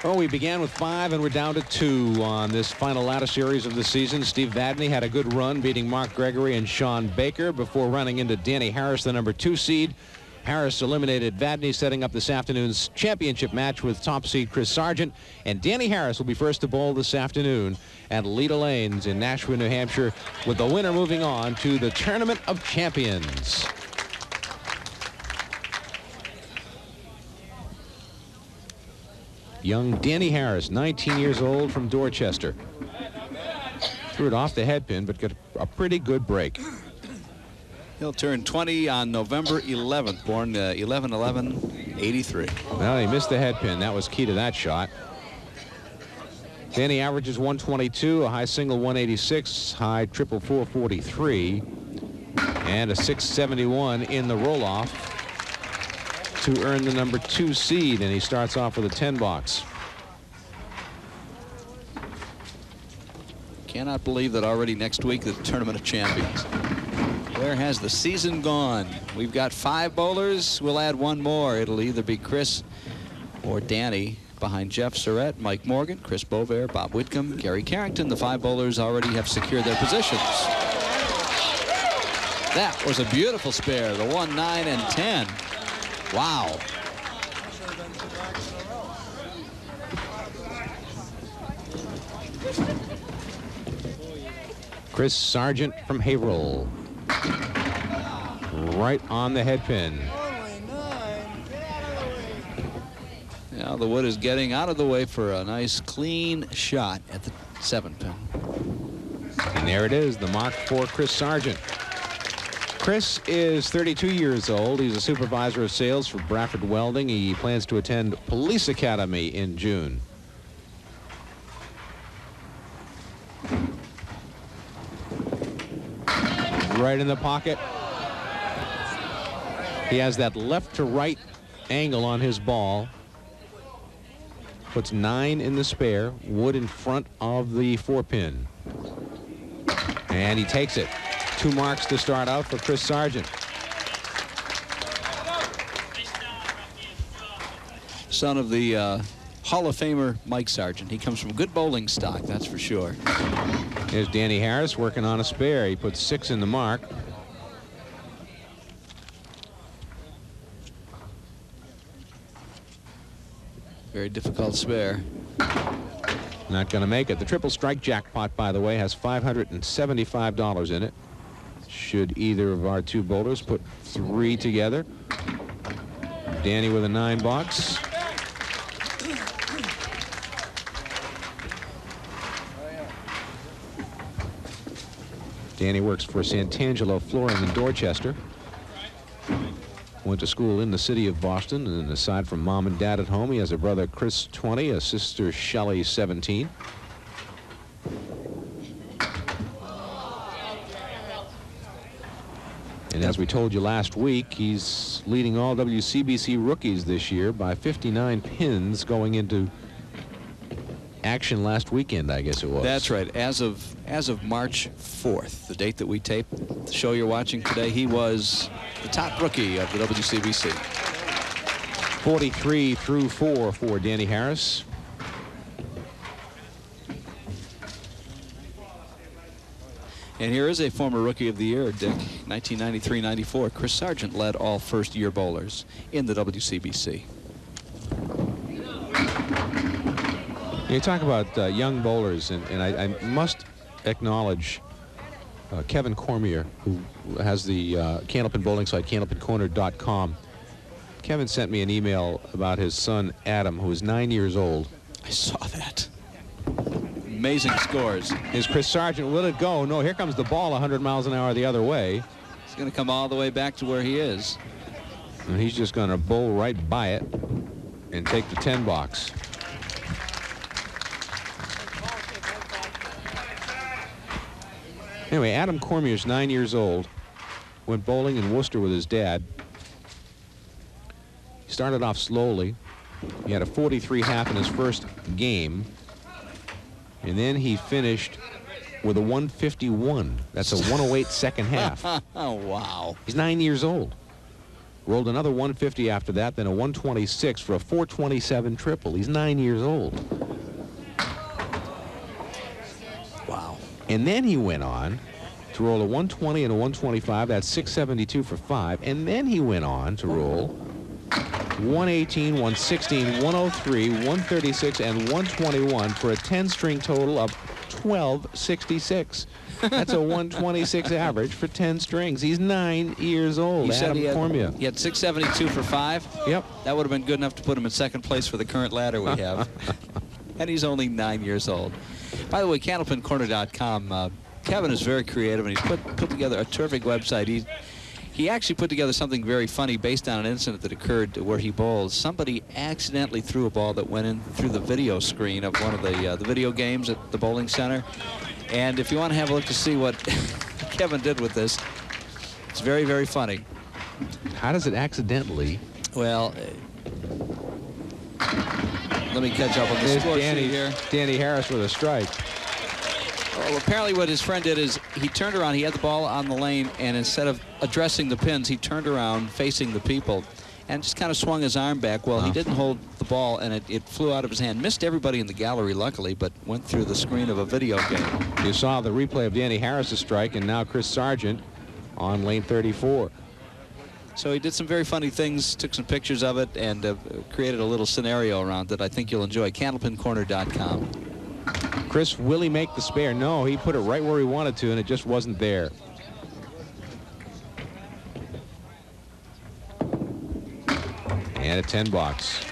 Well, we began with 5 and we're down to 2 on this final ladder series of the season. Steve Vadney had a good run beating Mark Gregory and Sean Baker before running into Danny Harris, the number 2 seed. Harris eliminated Vadney, setting up this afternoon's championship match with top seed Chris Sargent. And Danny Harris will be first to bowl this afternoon at Leda Lanes in Nashua, New Hampshire, with the winner moving on to the Tournament of Champions. Young Danny Harris, 19 years old, from Dorchester. Threw it off the head pin, but got a pretty good break. He'll turn 20 on November 11th, born 11/11/83. Well, he missed the head pin. That was key to that shot. Danny averages 122, a high single 186, high triple 443, and a 671 in the roll-off to earn the number 2 seed, and he starts off with a 10 box. Cannot believe that already next week the Tournament of Champions. Where has the season gone? We've got 5 bowlers. We'll add 1 more. It'll either be Chris or Danny behind Jeff Surratt, Mike Morgan, Chris Bovair, Bob Whitcomb, Gary Carrington. The 5 bowlers already have secured their positions. That was a beautiful spare, the 1, 9, and 10. Wow. Chris Sargent from Haverhill. Right on the head pin. Now the wood is getting out of the way for a nice clean shot at the 7 pin. And there it is, the mark for Chris Sargent. Chris is 32 years old. He's a supervisor of sales for Bradford Welding. He plans to attend Police Academy in June. Right in the pocket. He has that left to right angle on his ball. Puts 9 in the spare. Wood in front of the 4-pin. And he takes it. 2 marks to start out for Chris Sargent. Son of the Hall of Famer Mike Sargent. He comes from good bowling stock, that's for sure. Here's Danny Harris working on a spare. He puts 6 in the mark. Very difficult spare. Not going to make it. The triple strike jackpot, by the way, has $575 in it. Should either of our 2 bowlers put 3 together. Danny with a 9 box. Danny works for Santangelo Flooring in Dorchester. Went to school in the city of Boston, and aside from mom and dad at home, he has a brother, Chris, 20, a sister, Shelley, 17. And as we told you last week, he's leading all WCBC rookies this year by 59 pins going into action last weekend, I guess it was. That's right. As of March 4th, the date that we taped the show you're watching today, he was the top rookie of the WCBC. 43 through 4 for Danny Harris. And here is a former Rookie of the Year, Dick. 1993-94, Chris Sargent led all first-year bowlers in the WCBC. You talk about young bowlers, and I must acknowledge Kevin Cormier, who has the Candlepin bowling site, candlepincorner.com. Kevin sent me an email about his son, Adam, who is 9 years old. I saw that. Amazing scores. Is Chris Sargent, will it go? No, here comes the ball 100 miles an hour the other way. He's going to come all the way back to where he is. And he's just going to bowl right by it and take the 10 box. Anyway, Adam Cormier's 9 years old. Went bowling in Worcester with his dad. He started off slowly. He had a 43 half in his first game. And then he finished with a 151. That's a 108 second half. Oh, wow. He's 9 years old. Rolled another 150 after that, then a 126 for a 427 triple. He's 9 years old. Wow. And then he went on to roll a 120 and a 125. That's 672 for 5. And then he went on to roll 118, 116, 103, 136, and 121 for a 10-string total of 1266. That's a 126 average for 10 strings. He's 9 years old. You said he had 672 for 5? Yep. That would have been good enough to put him in second place for the current ladder we have. And he's only 9 years old. By the way, candlepincorner.com, Kevin is very creative, and he's put together a terrific website. He actually put together something very funny based on an incident that occurred where he bowls. Somebody accidentally threw a ball that went in through the video screen of one of the video games at the bowling center. And if you want to have a look to see what Kevin did with this, it's very, very funny. How does it accidentally? Well, let me catch up on the score sheet here. Danny Harris with a strike. Well, apparently what his friend did is he turned around, he had the ball on the lane, and instead of addressing the pins, he turned around facing the people and just kind of swung his arm back. Well, he didn't hold the ball, and it flew out of his hand. Missed everybody in the gallery, luckily, but went through the screen of a video game. You saw the replay of Danny Harris's strike, and now Chris Sargent on lane 34. So he did some very funny things, took some pictures of it, and created a little scenario around it I think you'll enjoy. Candlepincorner.com. Chris, will he make the spare? No, he put it right where he wanted to, and it just wasn't there. And a 10 box.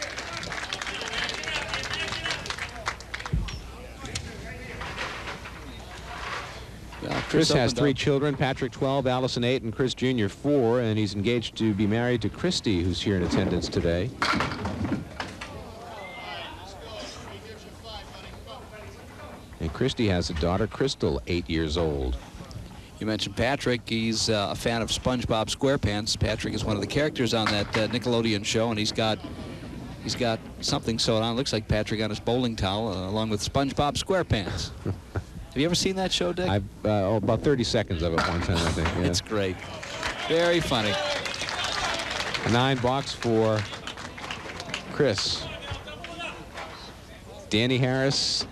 Well, Chris has 3 up. children, Patrick 12, Allison 8, and Chris Jr. 4, and he's engaged to be married to Christy, who's here in attendance today. And Christy has a daughter, Crystal, 8 years old. You mentioned Patrick. He's a fan of SpongeBob SquarePants. Patrick is one of the characters on that Nickelodeon show, and he's got something sewed on. Looks like Patrick on his bowling towel, along with SpongeBob SquarePants. Have you ever seen that show, Dick? About 30 seconds of it one time, I think. Yeah. It's great. Very funny. A 9 box for Chris. Danny Harris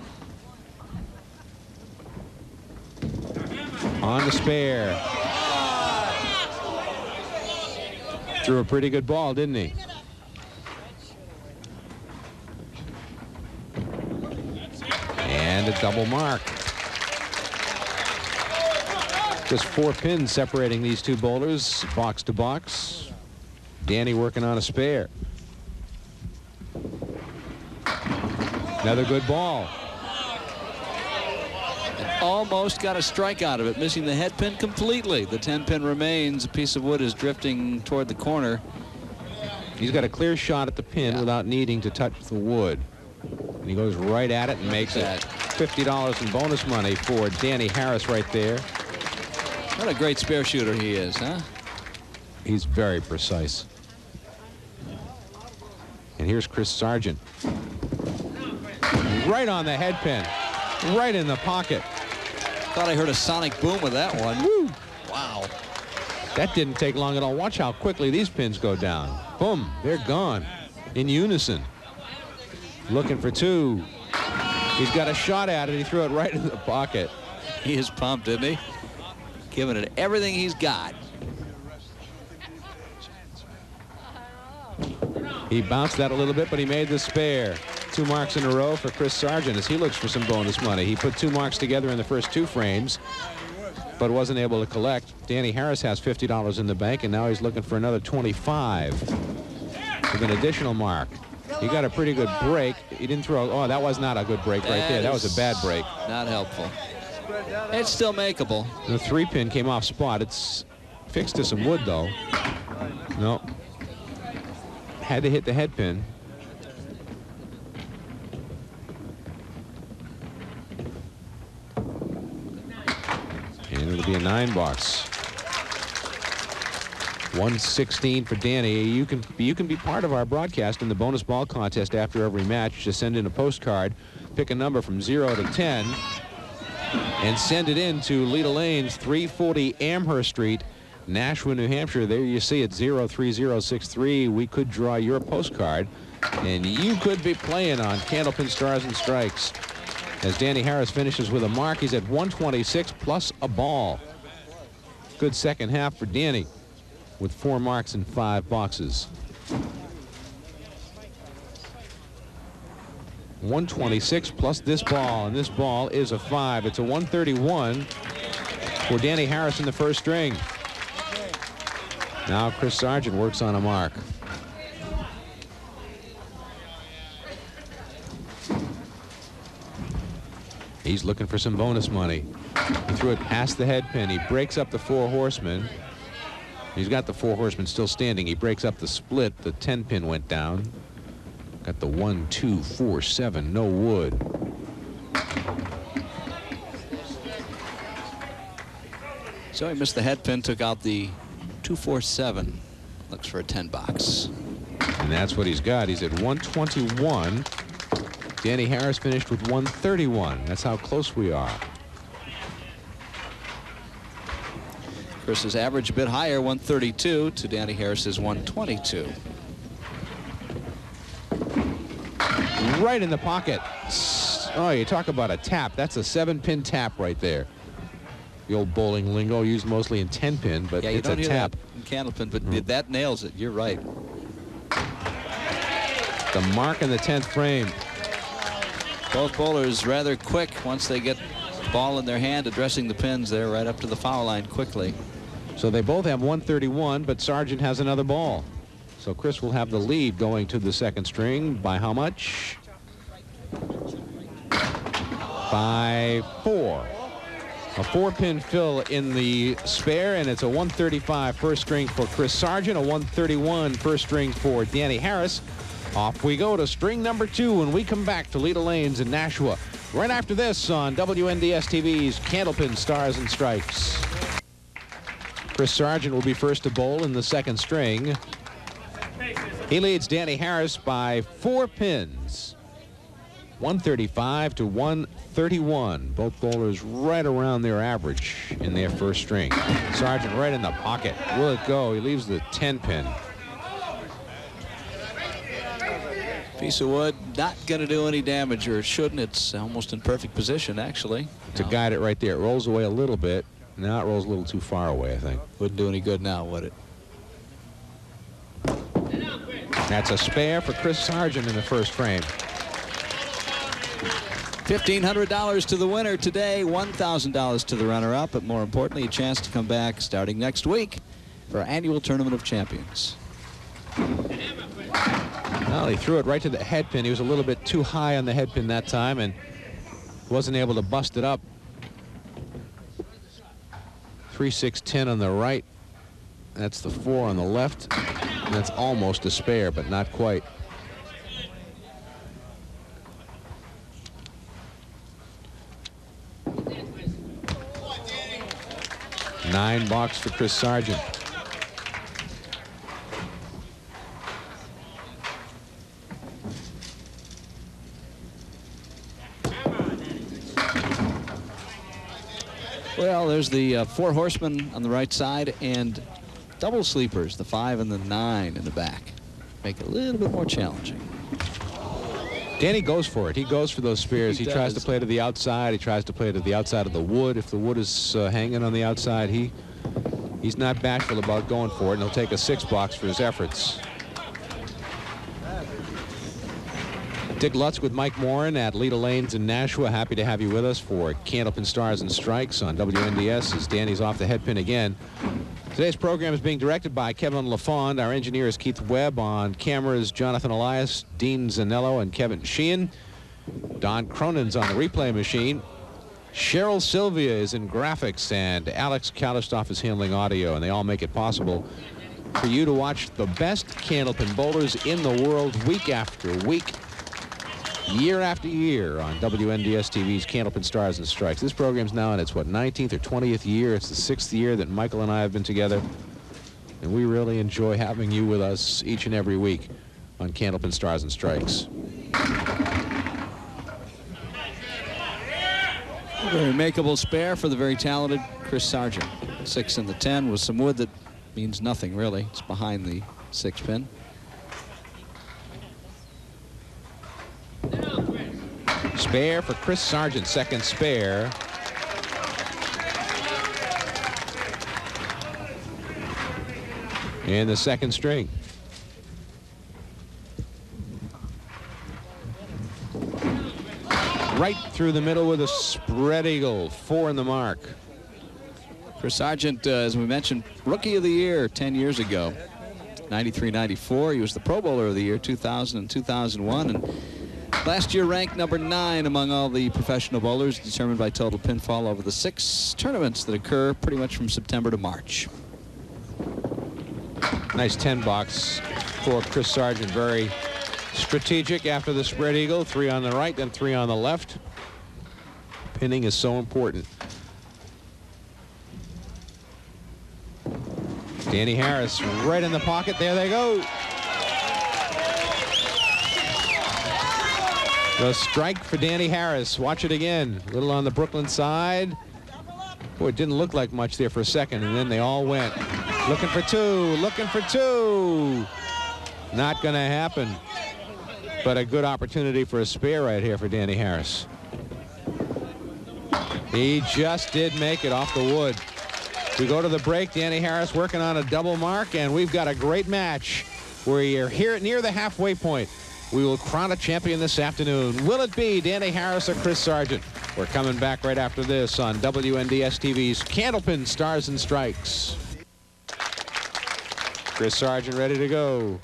on the spare. Threw a pretty good ball, didn't he? And a double mark. Just 4 pins separating these two bowlers, box to box. Danny working on a spare. Another good ball. Almost got a strike out of it, missing the head pin completely. The 10-pin remains. A piece of wood is drifting toward the corner. He's got a clear shot at the pin without needing to touch the wood. And he goes right at it and makes it. $50 in bonus money for Danny Harris right there. What a great spare shooter he is, huh? He's very precise. And here's Chris Sargent. Right on the head pin. Right in the pocket. Thought I heard a sonic boom with that one. Woo! Wow. That didn't take long at all. Watch how quickly these pins go down. Boom, they're gone in unison. Looking for 2. He's got a shot at it. He threw it right in the pocket. He is pumped, isn't he? Giving it everything he's got. He bounced that a little bit, but he made the spare. 2 marks in a row for Chris Sargent as he looks for some bonus money. He put 2 marks together in the first 2 frames, but wasn't able to collect. Danny Harris has $50 in the bank, and now he's looking for another 25 with an additional mark. He got a pretty good break. He didn't throw. Oh, that was not a good break right there. That was a bad break. Not helpful. It's still makeable. The 3-pin came off spot. It's fixed to some wood, though. No. Had to hit the head pin. And it'll be a 9 box. 116 for Danny. You can be part of our broadcast in the bonus ball contest after every match. Just send in a postcard, pick a number from 0 to 10, and send it in to Leda Lanes, 340 Amherst Street, Nashua, New Hampshire. There you see it, 03063. We could draw your postcard, and you could be playing on Candlepin Stars and Strikes. As Danny Harris finishes with a mark, he's at 126 plus a ball. Good second half for Danny with 4 marks in 5 boxes. 126 plus this ball, and this ball is a 5. It's a 131 for Danny Harris in the first string. Now Chris Sargent works on a mark. He's looking for some bonus money. He threw it past the head pin. He breaks up the 4 horsemen. He's got the 4 horsemen still standing. He breaks up the split. The 10 pin went down. Got the 1, 2, 4, 7. No wood. So he missed the head pin, took out the 2, 4, 7. Looks for a 10 box. And that's what he's got. He's at 121. Danny Harris finished with 131. That's how close we are. Chris's average a bit higher, 132 to Danny Harris's 122. Right in the pocket. Oh, you talk about a tap. That's a 7-pin tap right there. The old bowling lingo used mostly in 10-pin, but yeah, it's a tap. In Candlepin, but that nails it. You're right. The mark in the 10th frame. Both bowlers rather quick once they get the ball in their hand, addressing the pins. They're right up to the foul line quickly. So they both have 131, but Sargent has another ball. So Chris will have the lead going to the second string by how much? By 4. A 4-pin fill in the spare, and it's a 135 first string for Chris Sargent, a 131 first string for Danny Harris. Off we go to string number 2 when we come back to Leda Lanes in Nashua. Right after this on WNDS TV's Candlepin Stars and Stripes. Chris Sargent will be first to bowl in the second string. He leads Danny Harris by 4 pins. 135 to 131. Both bowlers right around their average in their first string. Sargent right in the pocket. Will it go? He leaves the 10 pin. Piece of wood, not going to do any damage, or it shouldn't. It's almost in perfect position, actually. To guide it right there. It rolls away a little bit. Now it rolls a little too far away, I think. Wouldn't do any good now, would it? That's a spare for Chris Sargent in the first frame. $1,500 to the winner today, $1,000 to the runner-up, but more importantly, a chance to come back starting next week for our annual Tournament of Champions. Well, he threw it right to the head pin. He was a little bit too high on the head pin that time and wasn't able to bust it up. 3, 6, 10 on the right. That's the 4 on the left. And that's almost a spare, but not quite. $9 for Chris Sargent. Well, there's the 4 horsemen on the right side and double sleepers, the 5 and the 9 in the back. Make it a little bit more challenging. Danny goes for it. He goes for those spares. He tries to play to the outside. He tries to play to the outside of the wood. If the wood is hanging on the outside, he's not bashful about going for it, and he'll take a 6 box for his efforts. Dick Lutz with Mike Morin at Leda Lanes in Nashua. Happy to have you with us for Candlepin Stars and Strikes on WNDS as Danny's off the head pin again. Today's program is being directed by Kevin LaFond. Our engineer is Keith Webb. On cameras, Jonathan Elias, Dean Zanello, and Kevin Sheehan. Don Cronin's on the replay machine. Cheryl Sylvia is in graphics, and Alex Kalistoff is handling audio, and they all make it possible for you to watch the best Candlepin bowlers in the world week after week, year after year on WNDS TV's Candlepin Stars and Strikes. This program's now in its, 19th or 20th year. It's the 6th year that Michael and I have been together, and we really enjoy having you with us each and every week on Candlepin Stars and Strikes. A very makeable spare for the very talented Chris Sargent. 6 and the 10 with some wood that means nothing really. It's behind the 6 pin. Spare for Chris Sargent, second spare. In the second string. Right through the middle with a spread eagle, 4 in the mark. Chris Sargent, as we mentioned, Rookie of the Year 10 years ago. 93-94. He was the Pro Bowler of the Year 2000 and 2001. And last year ranked number 9 among all the professional bowlers, determined by total pinfall over the 6 tournaments that occur pretty much from September to March. Nice 10 box for Chris Sargent. Very strategic after the spread eagle. 3 on the right, then 3 on the left. Pinning is so important. Danny Harris right in the pocket. There they go. The strike for Danny Harris. Watch it again. A little on the Brooklyn side. Boy, it didn't look like much there for a second, and then they all went. Looking for 2. Looking for 2. Not going to happen. But a good opportunity for a spare right here for Danny Harris. He just did make it off the wood. We go to the break. Danny Harris working on a double mark, and we've got a great match. We're here near the halfway point. We will crown a champion this afternoon. Will it be Danny Harris or Chris Sargent? We're coming back right after this on WNDS TV's Candlepin Stars and Strikes. Chris Sargent ready to go.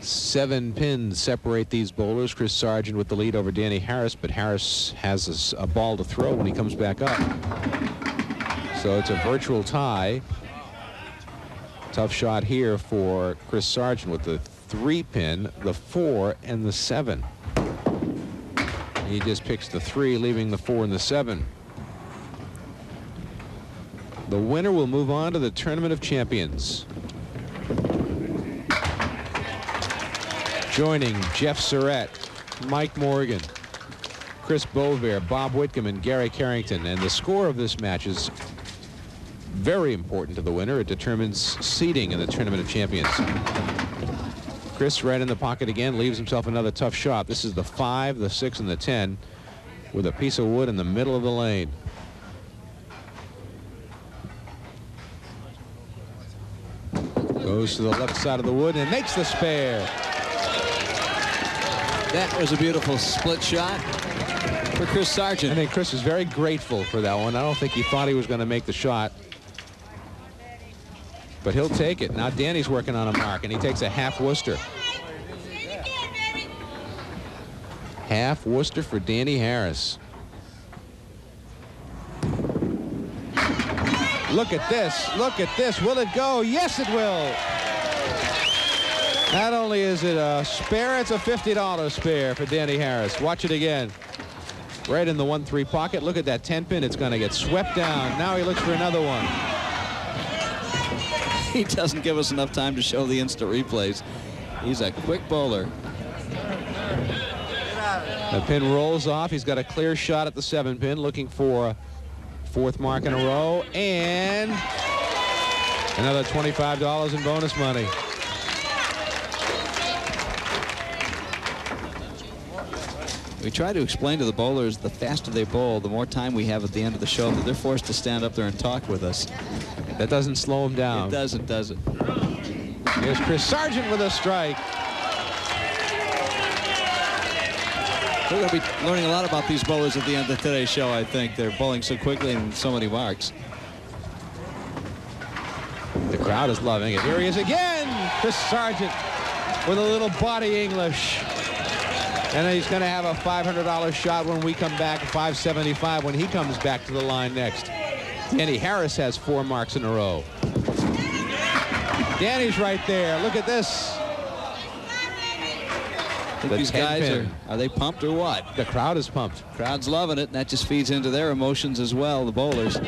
7 pins separate these bowlers. Chris Sargent with the lead over Danny Harris, but Harris has a ball to throw when he comes back up. So it's a virtual tie. Tough shot here for Chris Sargent with the 3 pin, the 4, and the 7. He just picks the 3, leaving the 4 and the 7. The winner will move on to the Tournament of Champions. Joining Jeff Surratt, Mike Morgan, Chris Bovier, Bob Whitcomb, and Gary Carrington. And the score of this match is very important to the winner. It determines seeding in the Tournament of Champions. Chris right in the pocket again, leaves himself another tough shot. This is the 5, the 6, and the 10 with a piece of wood in the middle of the lane. Goes to the left side of the wood and makes the spare. That was a beautiful split shot for Chris Sargent. I think Chris is very grateful for that one. I don't think he thought he was going to make the shot. But he'll take it. Now Danny's working on a mark, and he takes a half Worcester. Half Worcester for Danny Harris. Look at this. Look at this. Will it go? Yes, it will. Not only is it a spare, it's a $50 spare for Danny Harris. Watch it again. Right in the 1-3 pocket. Look at that 10 pin. It's going to get swept down. Now he looks for another one. He doesn't give us enough time to show the instant replays. He's a quick bowler. The pin rolls off. He's got a clear shot at the 7 pin, looking for a 4th mark in a row, and another $25 in bonus money. We try to explain to the bowlers, the faster they bowl, the more time we have at the end of the show, that they're forced to stand up there and talk with us. That doesn't slow them down. It doesn't, does it? Here's Chris Sargent with a strike. We're going to be learning a lot about these bowlers at the end of today's show, I think. They're bowling so quickly and with so many marks. The crowd is loving it. Here he is again. Chris Sargent with a little body English. And he's going to have a $500 shot when we come back, $575 when he comes back to the line next. Danny Harris has 4 marks in a row. Danny's right there. Look at this. These guys are they pumped or what? The crowd is pumped. Crowd's loving it, and that just feeds into their emotions as well, the bowlers.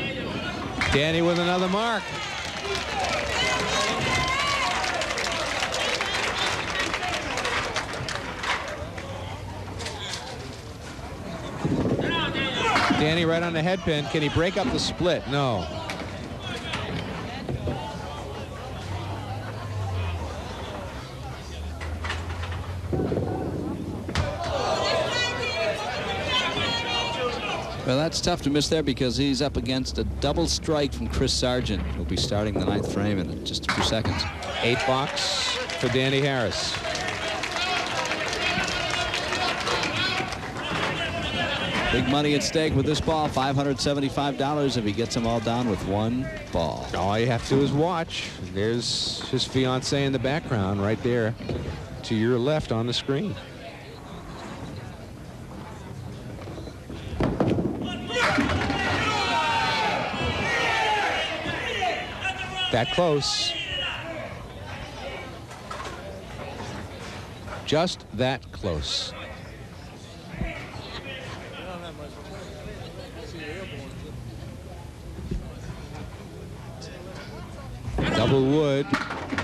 Danny with another mark. Danny right on the head pin. Can he break up the split? No. Well, that's tough to miss there because he's up against a double strike from Chris Sargent. He'll be starting the 9th frame in just a few seconds. 8 bucks for Danny Harris. Big money at stake with this ball, $575 if he gets them all down with one ball. All you have to do is watch. There's his fiance in the background right there to your left on the screen. That close. Just that close. Double wood.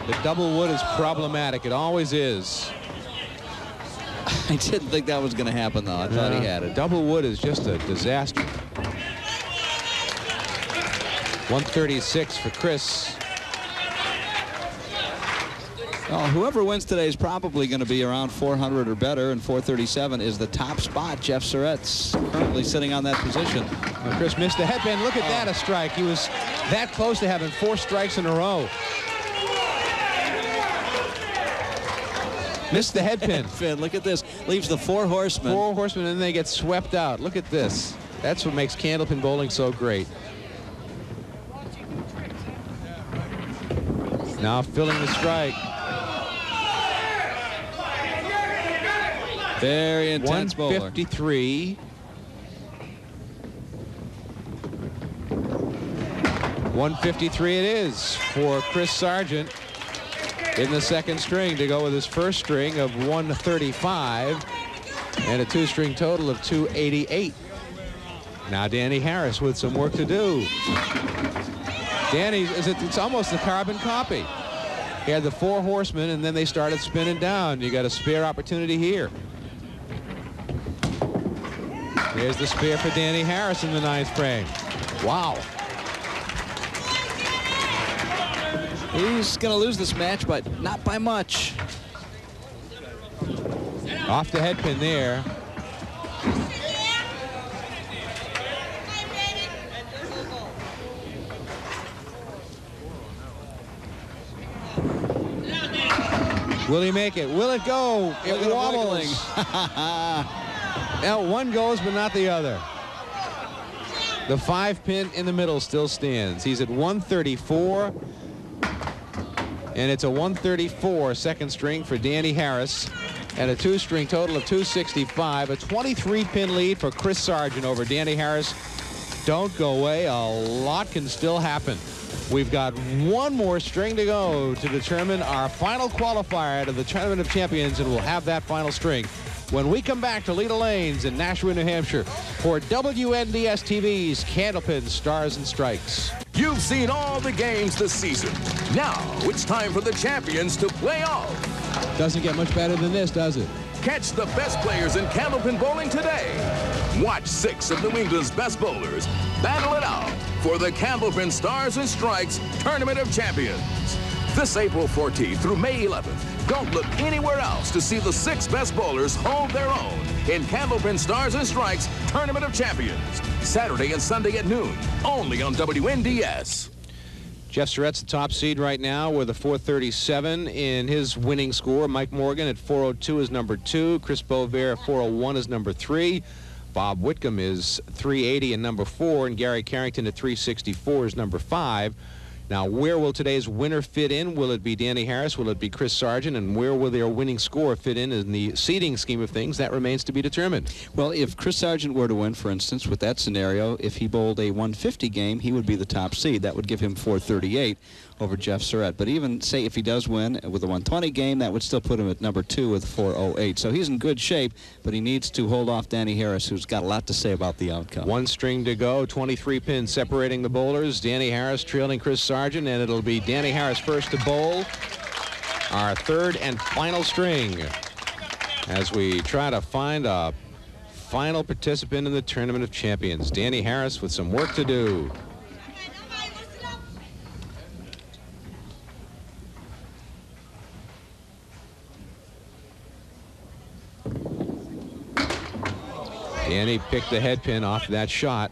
The double wood is problematic. It always is. I didn't think that was going to happen, though. I thought he had it. Double wood is just a disaster. 136 for Chris. Well, whoever wins today is probably going to be around 400 or better, and 437 is the top spot. Jeff Surratt's currently sitting on that position. Well, Chris missed the headband. Look at that, a strike. He was that close to having 4 strikes in a row. Missed the headpin. Look at this. Leaves the 4 horsemen. 4 horsemen, and then they get swept out. Look at this. That's what makes Candlepin bowling so great. Now filling the strike. Very intense bowler. 153. 153 it is for Chris Sargent in the 2nd string to go with his 1st string of 135 and a 2-string total of 288. Now Danny Harris with some work to do. Danny, it's almost the carbon copy. He had the 4 horsemen, and then they started spinning down. You got a spare opportunity here. There's the spare for Danny Harris in the 9th frame. Wow. He's going to lose this match, but not by much. Off the head pin there. Will he make it? Will it go? It wobbling. Now one goes, but not the other. The 5-pin in the middle still stands. He's at 134. And it's a 134 2nd string for Danny Harris. And a 2-string total of 265. A 23-pin lead for Chris Sargent over Danny Harris. Don't go away. A lot can still happen. We've got one more string to go to determine our final qualifier to the Tournament of Champions, and we'll have that final string when we come back to Leda Lanes in Nashua, New Hampshire for WNDS TV's Candlepin Stars and Strikes. You've seen all the games this season. Now it's time for the champions to play off. Doesn't get much better than this, does it? Catch the best players in Candlepin bowling today. Watch 6 of New England's best bowlers battle it out for the Candlepin Stars and Strikes Tournament of Champions. This April 14th through May 11th, don't look anywhere else to see the 6 best bowlers hold their own in Candlepin Stars and Strikes Tournament of Champions. Saturday and Sunday at noon, only on WNDS. Jeff Surratt's the top seed right now with a 437 in his winning score. Mike Morgan at 402 is number 2. Chris Bovair at 401 is number 3. Bob Whitcomb is 380 and number 4. And Gary Carrington at 364 is number 5. Now, where will today's winner fit in? Will it be Danny Harris? Will it be Chris Sargent? And where will their winning score fit in the seeding scheme of things? That remains to be determined. Well, if Chris Sargent were to win, for instance, with that scenario, if he bowled a 150 game, he would be the top seed. That would give him 438 over Jeff Surratt. But even, say, if he does win with a 120 game, that would still put him at number 2 with 408. So he's in good shape, but he needs to hold off Danny Harris, who's got a lot to say about the outcome. One string to go, 23 pins separating the bowlers. Danny Harris trailing Chris Sargent, and it'll be Danny Harris first to bowl. Our 3rd and final string as we try to find a final participant in the Tournament of Champions. Danny Harris with some work to do. Danny picked the head pin off that shot.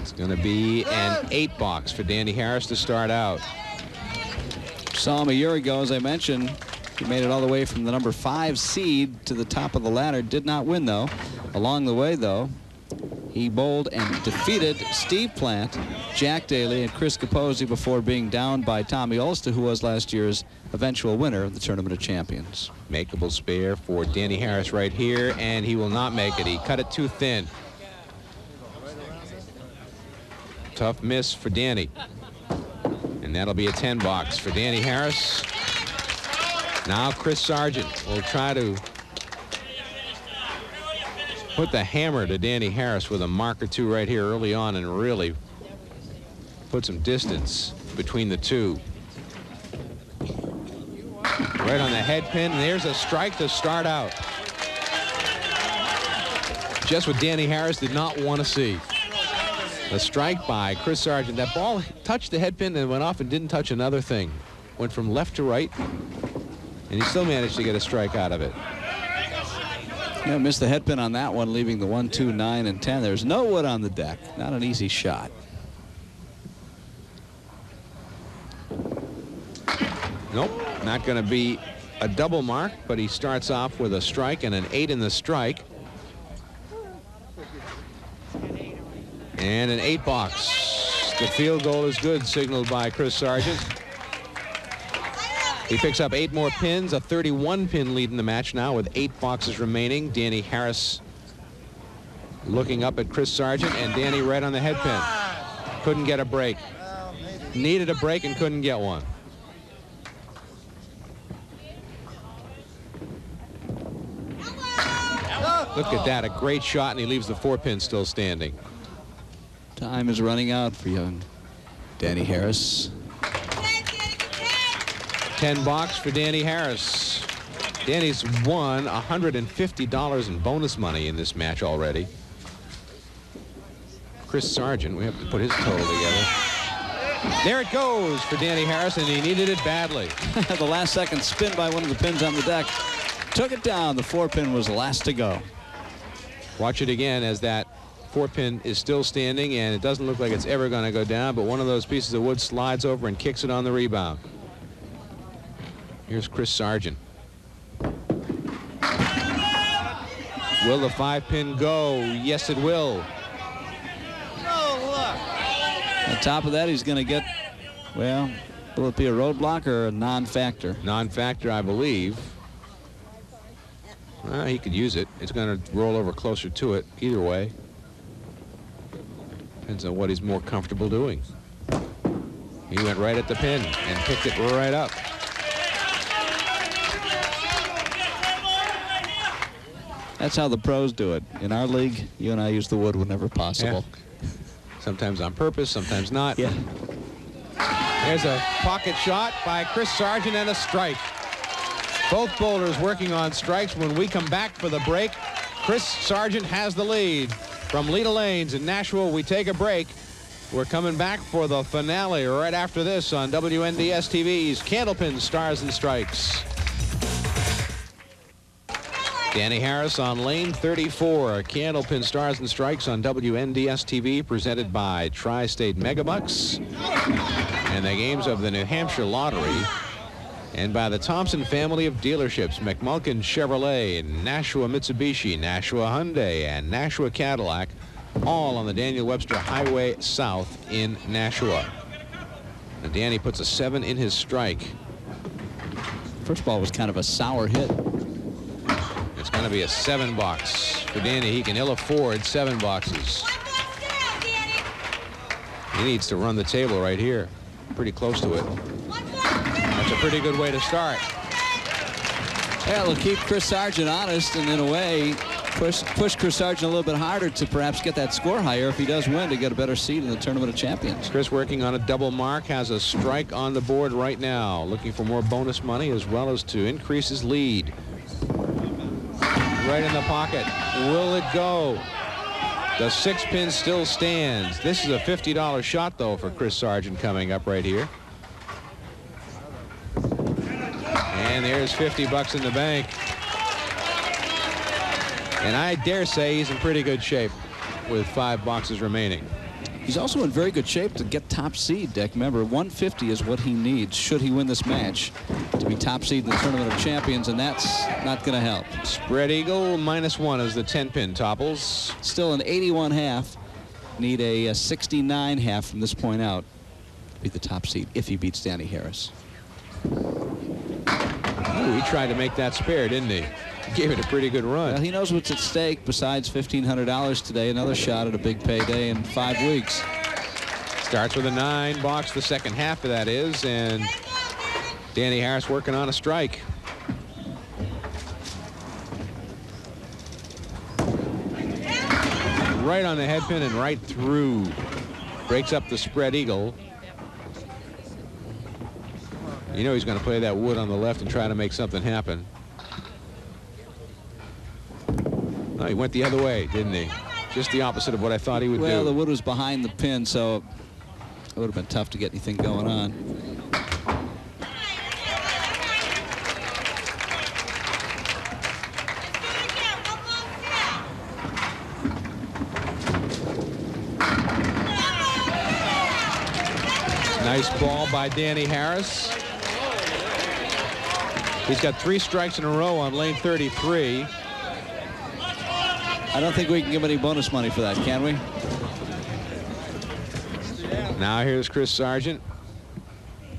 It's going to be an 8 box for Danny Harris to start out. Saw him a year ago, as I mentioned. He made it all the way from the number 5 seed to the top of the ladder. Did not win, though. Along the way, though, he bowled and defeated Steve Plant, Jack Daly, and Chris Capozzi before being downed by Tommy Ulster, who was last year's eventual winner of the Tournament of Champions. Makeable spare for Danny Harris right here, and he will not make it. He cut it too thin. Tough miss for Danny. And that'll be a 10 box for Danny Harris. Now Chris Sargent will try to put the hammer to Danny Harris with a mark or two right here early on and really put some distance between the two. Right on the head pin, and there's a strike to start out. Just what Danny Harris did not want to see. A strike by Chris Sargent. That ball touched the head pin and went off and didn't touch another thing. Went from left to right, and he still managed to get a strike out of it. Yeah, missed the head pin on that one, leaving the 1, 2, 9, and 10. There's no wood on the deck. Not an easy shot. Nope, not going to be a double mark, but he starts off with a strike and an 8 in the strike. And an 8 box. The field goal is good, signaled by Chris Sargent. He picks up 8 more pins, a 31-pin lead in the match now with 8 boxes remaining. Danny Harris looking up at Chris Sargent, and Danny right on the head pin. Couldn't get a break. Needed a break and couldn't get one. Look at that, a great shot, and he leaves the 4-pin still standing. Time is running out for young Danny Harris. 10 box for Danny Harris. Danny's won $150 in bonus money in this match already. Chris Sargent, we have to put his total together. There it goes for Danny Harris, and he needed it badly. The last second spin by one of the pins on the deck took it down. The 4-pin was last to go. Watch it again as that 4-pin is still standing, and it doesn't look like it's ever going to go down, but one of those pieces of wood slides over and kicks it on the rebound. Here's Chris Sargent. Will the 5-pin go? Yes, it will. On top of that, he's going to get, well, will it be a roadblock or a non-factor? Non-factor, I believe. He could use it. It's going to roll over closer to it either way. Depends on what he's more comfortable doing. He went right at the pin and picked it right up. That's how the pros do it. In our league, you and I use the wood whenever possible. Yeah. Sometimes on purpose, sometimes not. Yeah. There's a pocket shot by Chris Sargent and a strike. Both bowlers working on strikes. When we come back for the break, Chris Sargent has the lead. From Leda Lanes in Nashua, we take a break. We're coming back for the finale right after this on WNDS TV's Candlepin Stars and Strikes. Danny Harris on lane 34. Candlepin Stars and Strikes on WNDS TV, presented by Tri-State Megabucks and the games of the New Hampshire Lottery, and by the Thompson family of dealerships, McMulkin Chevrolet, Nashua Mitsubishi, Nashua Hyundai, and Nashua Cadillac, all on the Daniel Webster Highway South in Nashua. And Danny puts a 7 in his strike. First ball was kind of a sour hit. It's going to be a 7 box for Danny. He can ill afford 7 boxes. He needs to run the table right here. Pretty close to it. That's a pretty good way to start. Yeah, it'll keep Chris Sargent honest, and in a way, push Chris Sargent a little bit harder to perhaps get that score higher if he does win, to get a better seed in the Tournament of Champions. Chris working on a double mark, has a strike on the board right now, looking for more bonus money as well as to increase his lead. Right in the pocket. Will it go? The 6-pin still stands. This is a $50 shot, though, for Chris Sargent coming up right here. And there's 50 bucks in the bank. And I dare say he's in pretty good shape with 5 boxes remaining. He's also in very good shape to get top seed, Dick. Remember, 150 is what he needs should he win this match to be top seed in the Tournament of Champions, and that's not going to help. Spread eagle -1 as the 10-pin topples. Still an 81.5. Need a 69.5 from this point out to be the top seed if he beats Danny Harris. Ooh, he tried to make that spare, didn't he? Gave it a pretty good run. Well, he knows what's at stake besides $1,500 today. Another shot at a big payday in 5 weeks. Starts with a 9 box, the second half of that is, and Danny Harris working on a strike. Right on the head pin and right through. Breaks up the spread eagle. You know he's going to play that wood on the left and try to make something happen. No, he went the other way, didn't he? Just the opposite of what I thought he would do. Well, the wood was behind the pin, so it would have been tough to get anything going on. Nice ball by Danny Harris. He's got 3 strikes in a row on lane 33. I don't think we can give any bonus money for that, can we? Now here's Chris Sargent.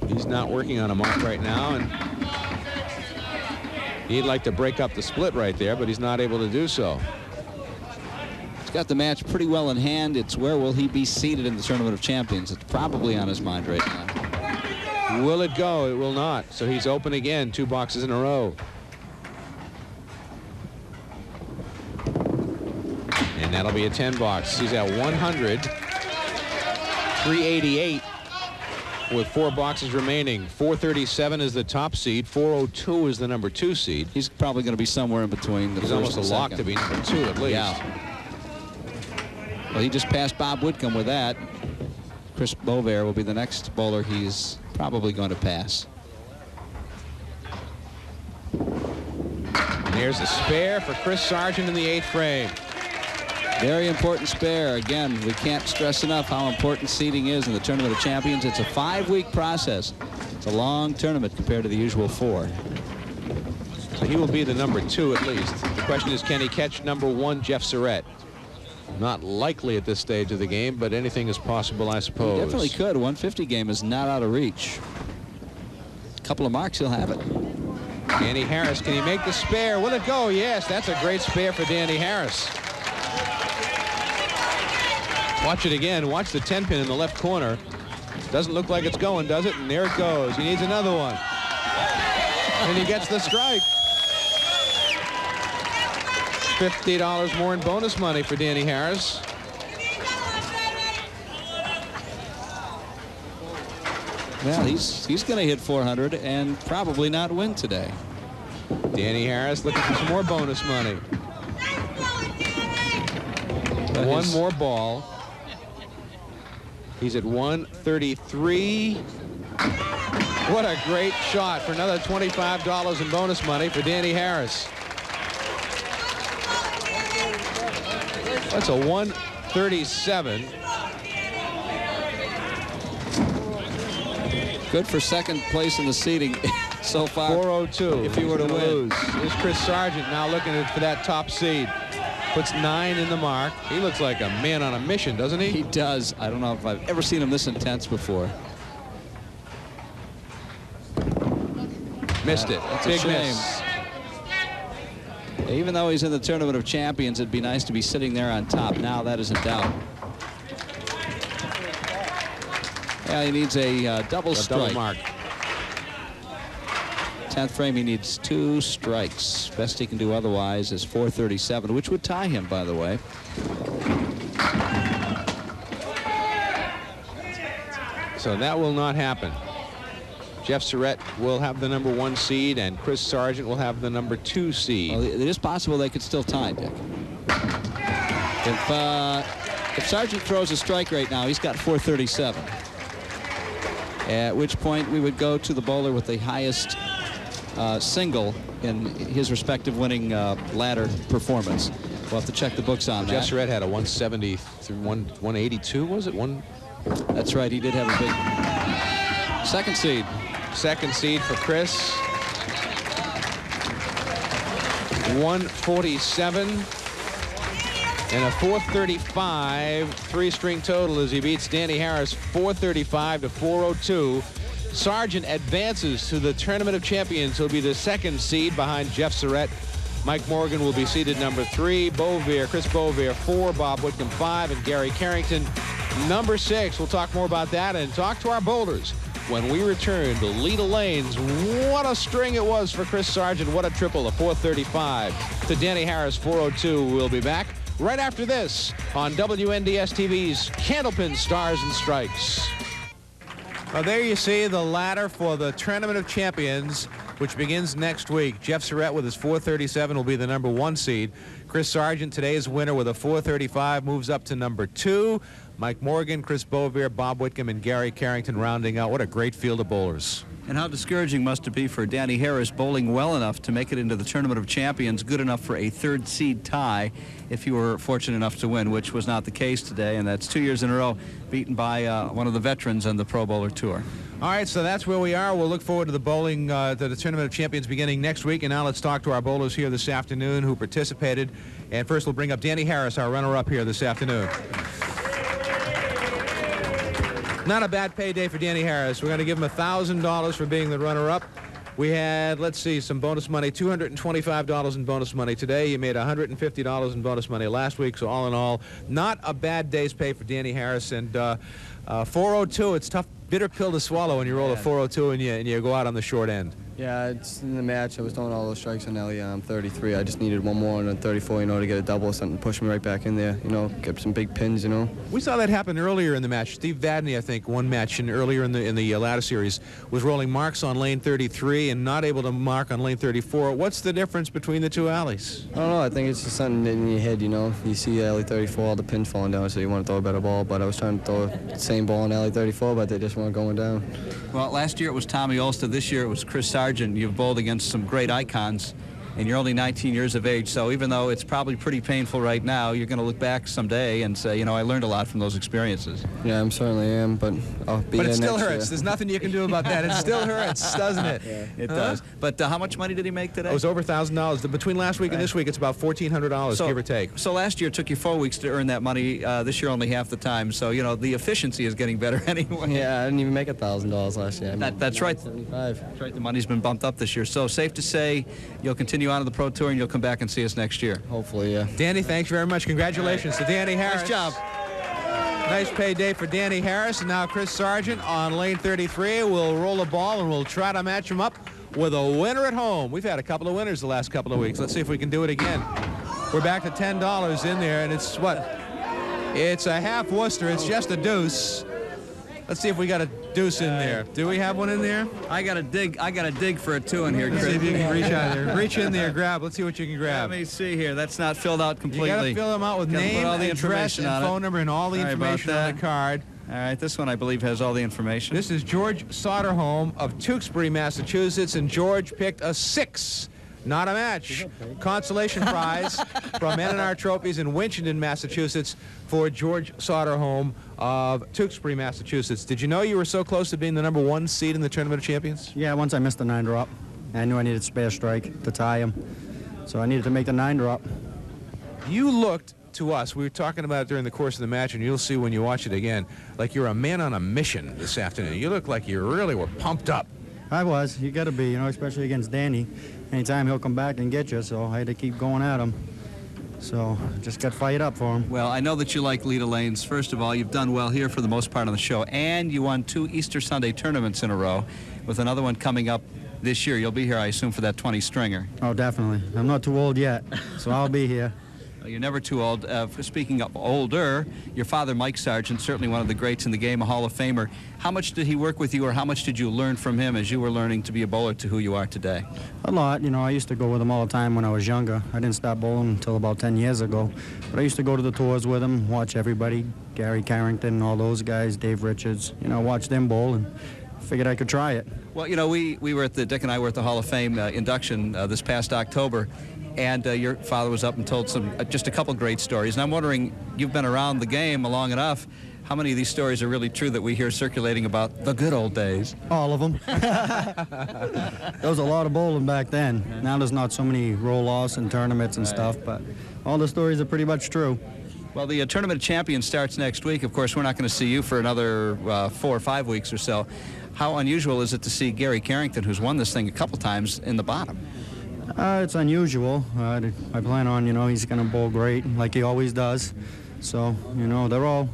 He's not working on a mark right now, and he'd like to break up the split right there, but he's not able to do so. He's got the match pretty well in hand. It's where will he be seated in the Tournament of Champions. It's probably on his mind right now. Will it go? It will not. So he's open again, 2 boxes in a row. And that'll be a 10 box. He's at 100, 388 with 4 boxes remaining. 437 is the top seed. 402 is the number 2 seed. He's probably going to be somewhere in between. He's almost a lock to be number 2 at least. Yeah. Well, he just passed Bob Whitcomb with that. Chris Bovair will be the next bowler he's probably going to pass. And there's a spare for Chris Sargent in the 8th frame. Very important spare. Again, we can't stress enough how important seeding is in the Tournament of Champions. It's a 5-week process. It's a long tournament compared to the usual 4. So he will be the number 2 at least. The question is, can he catch number 1 Jeff Surratt? Not likely at this stage of the game, but anything is possible, I suppose. He definitely could. 150 game is not out of reach. A couple of marks, he'll have it. Danny Harris, can he make the spare? Will it go? Yes, that's a great spare for Danny Harris. Watch it again. Watch the 10-pin in the left corner. Doesn't look like it's going, does it? And there it goes. He needs another one. And he gets the strike. $50 more in bonus money for Danny Harris. Well, he's going to hit 400 and probably not win today. Danny Harris looking for some more bonus money. One more ball. He's at 133. What a great shot for another $25 in bonus money for Danny Harris. That's a 137. Good for second place in the seeding so far. 402. If he were to win. Here's Chris Sargent now looking for that top seed. Puts 9 in the mark. He looks like a man on a mission, doesn't he? He does. I don't know if I've ever seen him this intense before. Missed it. That's Big a shame. miss. Even though he's in the Tournament of Champions, it'd be nice to be sitting there on top. Now that is in doubt. Yeah, he needs a double strike. Double mark. 10th frame. He needs 2 strikes. Best he can do otherwise is 437, which would tie him, by the way. So that will not happen. Jeff Surratt will have the number 1 seed, and Chris Sargent will have the number 2 seed. Well, it is possible they could still tie, Dick. If Sargent throws a strike right now, he's got 437. At which point we would go to the bowler with the highest single in his respective winning ladder performance. We'll have to check the books on that. Jeff Surratt had a 170 through 182, was it? That's right, he did have a big second seed. Second seed for Chris. 147 and a 435 3-string total as he beats Danny Harris 435 to 402. Sargent advances to the Tournament of Champions. He'll be the 2nd seed behind Jeff Surratt. Mike Morgan will be seeded number 3. Chris Beauvier 4, Bob Whitcomb 5, and Gary Carrington number 6. We'll talk more about that and talk to our bowlers when we return to Leda Lanes. What a string it was for Chris Sargent. What a triple, a 435 to Danny Harris 402. We'll be back right after this on WNDS TV's Candlepin Stars and Strikes. Well, there you see the ladder for the Tournament of Champions, which begins next week. Jeff Surratt with his 437 will be the number 1 seed. Chris Sargent, today's winner, with a 435, moves up to number 2. Mike Morgan, Chris Beauvier, Bob Whitcomb, and Gary Carrington rounding out. What a great field of bowlers. And how discouraging must it be for Danny Harris, bowling well enough to make it into the Tournament of Champions, good enough for a 3rd seed tie if you were fortunate enough to win, which was not the case today. And that's 2 years in a row beaten by one of the veterans on the Pro Bowler Tour. All right, so that's where we are. We'll look forward to the bowling, to the Tournament of Champions beginning next week. And now let's talk to our bowlers here this afternoon who participated. And first we'll bring up Danny Harris, our runner-up here this afternoon. Not a bad payday for Danny Harris. We're going to give him $1,000 for being the runner-up. We had, let's see, some bonus money, $225 in bonus money today. You made $150 in bonus money last week, so all in all, not a bad day's pay for Danny Harris. And 402, it's tough, bitter pill to swallow when you roll a 402 and you go out on the short end. Yeah, it's in the match. I was throwing all those strikes on Ellie. I'm 33. I just needed one more on 34, you know, to get a double or something, push me right back in there, you know, get some big pins, you know. We saw that happen earlier in the match. Steve Vadney, I think, one match earlier in the ladder series, was rolling marks on lane 33 and not able to mark on lane 34. What's the difference between the two alleys? I don't know. I think it's just something in your head, you know. You see alley 34, all the pins falling down, so you want to throw a better ball. But I was trying to throw the same ball in alley 34, but they just weren't going down. Well, last year it was Tommy Olsta. This year it was Chris Sargent. You've bowled against some great icons, and you're only 19 years of age, so even though it's probably pretty painful right now, you're going to look back someday and say, you know, I learned a lot from those experiences. Yeah, I certainly am, but I'll be But it still next hurts. year. There's nothing you can do about that. It still hurts, doesn't it? Yeah. It does. But how much money did he make today? It was over $1,000. Between last week and this week, it's about $1,400, give or take. So last year it took you 4 weeks to earn that money. This year only half the time. So, you know, the efficiency is getting better anyway. Yeah, I didn't even make $1,000 last year. That's right. 75. That's right. The money's been bumped up this year. So safe to say you'll continue on to the Pro Tour and you'll come back and see us next year. Hopefully, yeah. Danny, thanks very much. Congratulations to Danny Harris. Nice job. Nice payday for Danny Harris. And now Chris Sargent on lane 33 will roll a ball and we'll try to match him up with a winner at home. We've had a couple of winners the last couple of weeks. Let's see if we can do it again. We're back to $10 in there, and it's what? It's a half Worcester. It's just a deuce. Let's see if we got a deuce in there. Do we have one in there? I got to dig for a 2 in here, Let's Chris. see if you can reach out there. Reach in there, grab. Let's see what you can grab. Let me see here. That's not filled out completely. You got to fill them out with Gotta name, put all the address, information and on it. phone number, and all the Sorry about information on that. the card. All right, this one I believe has all the information. This is George Soderholm of Tewksbury, Massachusetts, and George picked a 6. Not a match. Consolation prize from N&R Trophies in Winchendon, Massachusetts for George Soderholm of Tewksbury, Massachusetts. Did you know you were so close to being the number 1 seed in the Tournament of Champions? Yeah, once I missed the 9 drop. I knew I needed a spare strike to tie him. So I needed to make the 9 drop. You looked to us, we were talking about it during the course of the match, and you'll see when you watch it again, like you're a man on a mission this afternoon. You look like you really were pumped up. I was. You got to be, you know, especially against Danny. Anytime he'll come back and get you, so I had to keep going at him. So just got fired up for him. Well, I know that you like Leda Lanes. First of all, you've done well here for the most part on the show, and you won 2 Easter Sunday tournaments in a row, with another one coming up this year. You'll be here, I assume, for that 20 stringer. Oh, definitely. I'm not too old yet, so I'll be here. You're never too old. Speaking of older, your father, Mike Sargent, certainly one of the greats in the game, a Hall of Famer. How much did he work with you, or how much did you learn from him as you were learning to be a bowler to who you are today? A lot. You know, I used to go with him all the time when I was younger. I didn't start bowling until about 10 years ago. But I used to go to the tours with him, watch everybody, Gary Carrington, all those guys, Dave Richards, you know, watch them bowl, and figured I could try it. Well, you know, we were at Dick and I were at the Hall of Fame induction this past October. And your father was up and told just a couple great stories. And I'm wondering, you've been around the game long enough, how many of these stories are really true that we hear circulating about the good old days? All of them. There was a lot of bowling back then. Now there's not so many roll-offs and tournaments and stuff, but all the stories are pretty much true. Well, the Tournament of Champions starts next week. Of course, we're not going to see you for another 4 or 5 weeks or so. How unusual is it to see Gary Carrington, who's won this thing a couple times, in the bottom? It's unusual. I plan on, you know, he's going to bowl great like he always does. So, you know,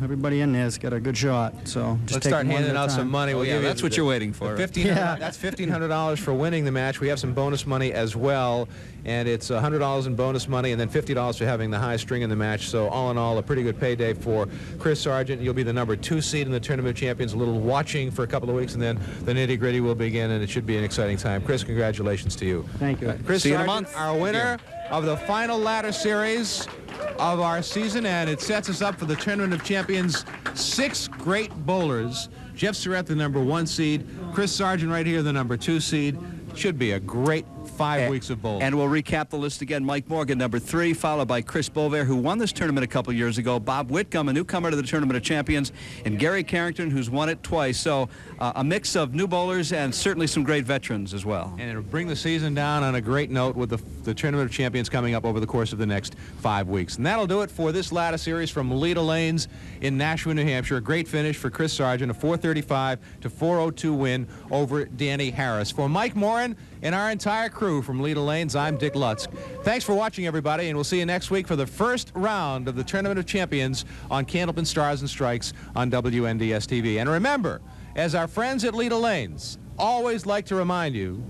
everybody in there's got a good shot. So just let's start handing out some money. We'll give you that's what you're waiting for. That's $1,500 for winning the match. We have some bonus money as well, and it's $100 in bonus money and then $50 for having the high string in the match. So all in all, a pretty good payday for Chris Sargent. You'll be the number 2 seed in the Tournament of Champions. A little watching for a couple of weeks, and then the nitty-gritty will begin, and it should be an exciting time. Chris, congratulations to you. Thank you. Chris See you Sargent, in a month. our winner of the final ladder series of our season, and it sets us up for the Tournament of Champions. 6 great bowlers. Jeff Surratt, the number 1 seed. Chris Sargent right here, the number 2 seed. Should be a great 5 weeks of bowling. And we'll recap the list again. Mike Morgan, number 3, followed by Chris Bovair, who won this tournament a couple years ago. Bob Whitcomb, a newcomer to the Tournament of Champions. And Gary Carrington, who's won it twice. So a mix of new bowlers and certainly some great veterans as well. And it'll bring the season down on a great note with the Tournament of Champions coming up over the course of the next 5 weeks. And that'll do it for this ladder series from Leda Lanes in Nashua, New Hampshire. A great finish for Chris Sargent, a 435 to 402 win over Danny Harris. For Mike Morin and our entire crew from Leda Lanes, I'm Dick Lutz. Thanks for watching, everybody, and we'll see you next week for the first round of the Tournament of Champions on Candlepin Stars and Strikes on WNDS-TV. And remember, as our friends at Leda Lanes always like to remind you,